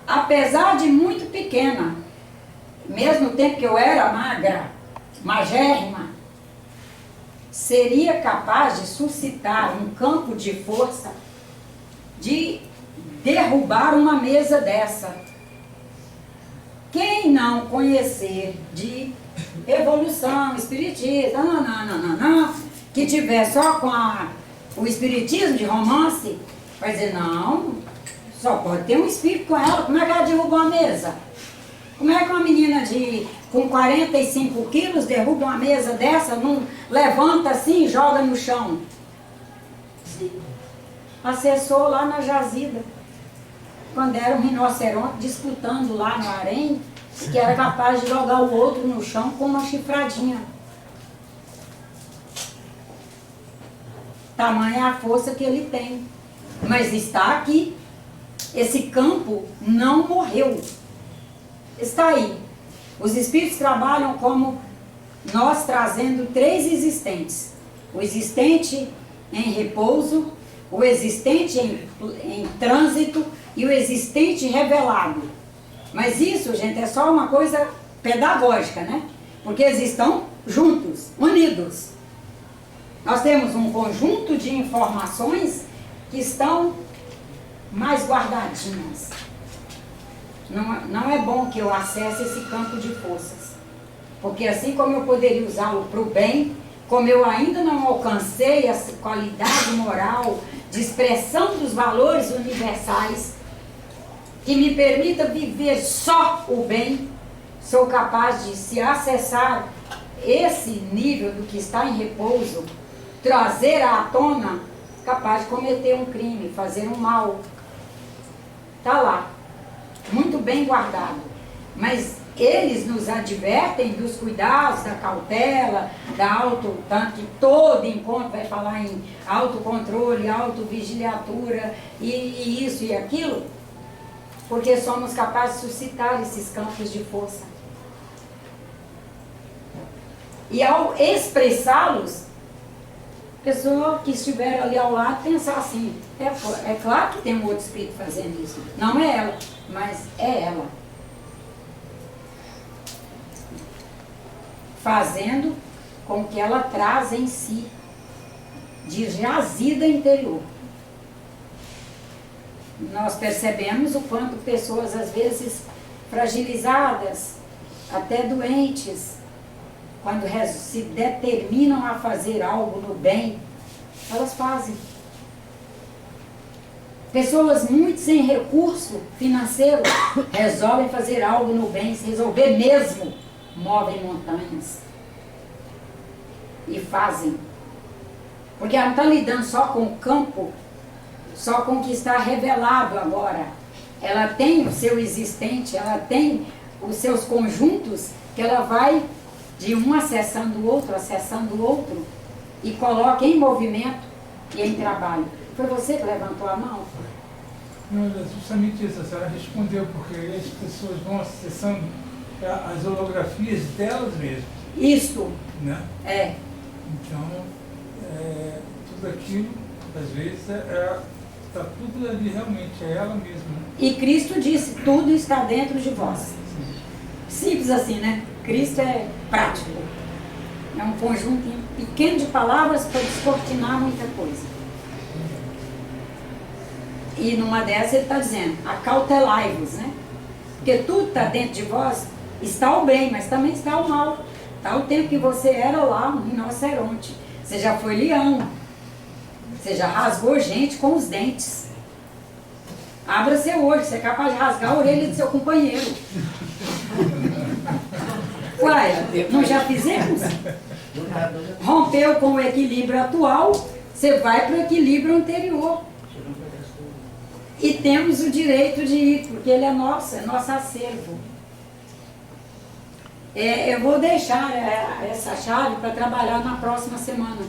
Apesar de muito pequena, mesmo tempo que eu era magra, magérrima, seria capaz de suscitar um campo de força de derrubar uma mesa dessa. Quem não conhecer de evolução, espiritismo, que tiver só com o espiritismo de romance, vai dizer, não, só pode ter um espírito com ela, como é que ela derruba uma mesa? Como é que uma menina com 45 quilos derruba uma mesa dessa, não levanta assim e joga no chão? Acessou lá na jazida, quando era um rinoceronte disputando lá no harém, que era capaz de jogar o outro no chão com uma chifradinha. Tamanha é a força que ele tem. Mas está aqui. Esse campo não morreu. Está aí. Os espíritos trabalham como nós trazendo três existentes. O existente em repouso, o existente em trânsito e o existente revelado. Mas isso, gente, é só uma coisa pedagógica, né? Porque eles estão juntos, unidos. Nós temos um conjunto de informações que estão mais guardadinhas. Não é bom que eu acesse esse campo de forças. Porque assim como eu poderia usá-lo para o bem, como eu ainda não alcancei essa qualidade moral de expressão dos valores universais, que me permita viver só o bem, sou capaz de, se acessar esse nível do que está em repouso, trazer à tona, capaz de cometer um crime, fazer um mal. Está lá, muito bem guardado. Mas eles nos advertem dos cuidados, da cautela, tanto que todo encontro vai falar em autocontrole, autovigiliatura e isso e aquilo, porque somos capazes de suscitar esses campos de força. E ao expressá-los, a pessoa que estiver ali ao lado pensar assim, é claro que tem um outro espírito fazendo isso, não é ela, mas é ela. Fazendo com que ela traz em si, de jazida interior. Nós percebemos o quanto pessoas, às vezes, fragilizadas, até doentes, quando se determinam a fazer algo no bem, elas fazem. Pessoas muito sem recurso financeiro resolvem fazer algo no bem, se resolver mesmo, movem montanhas. E fazem. Porque ela não está lidando só com o campo, só com o que está revelado agora. Ela tem o seu existente, ela tem os seus conjuntos, que ela vai de um acessando o outro, e coloca em movimento e em trabalho. Foi você que levantou a mão? Não, é justamente isso, a senhora respondeu, porque as pessoas vão acessando as holografias delas mesmas. Isto. Né? É. Então, tudo aquilo, às vezes, está tudo ali realmente, é ela mesma. Né? E Cristo disse, tudo está dentro de vós. Simples assim, né? Cristo é prático. É um conjunto pequeno de palavras para descortinar muita coisa. E numa dessas ele está dizendo, acautelai-vos, né? Porque tudo está dentro de vós, está o bem, mas também está o mal. Está o tempo que você era lá, um rinoceronte. Você já foi leão. Você já rasgou gente com os dentes. Abra seu olho, você é capaz de rasgar a orelha do seu companheiro. Uai, não já fizemos? Rompeu com o equilíbrio atual, você vai para o equilíbrio anterior. E temos o direito de ir, porque ele é nosso acervo. Eu vou deixar essa chave para trabalhar na próxima semana.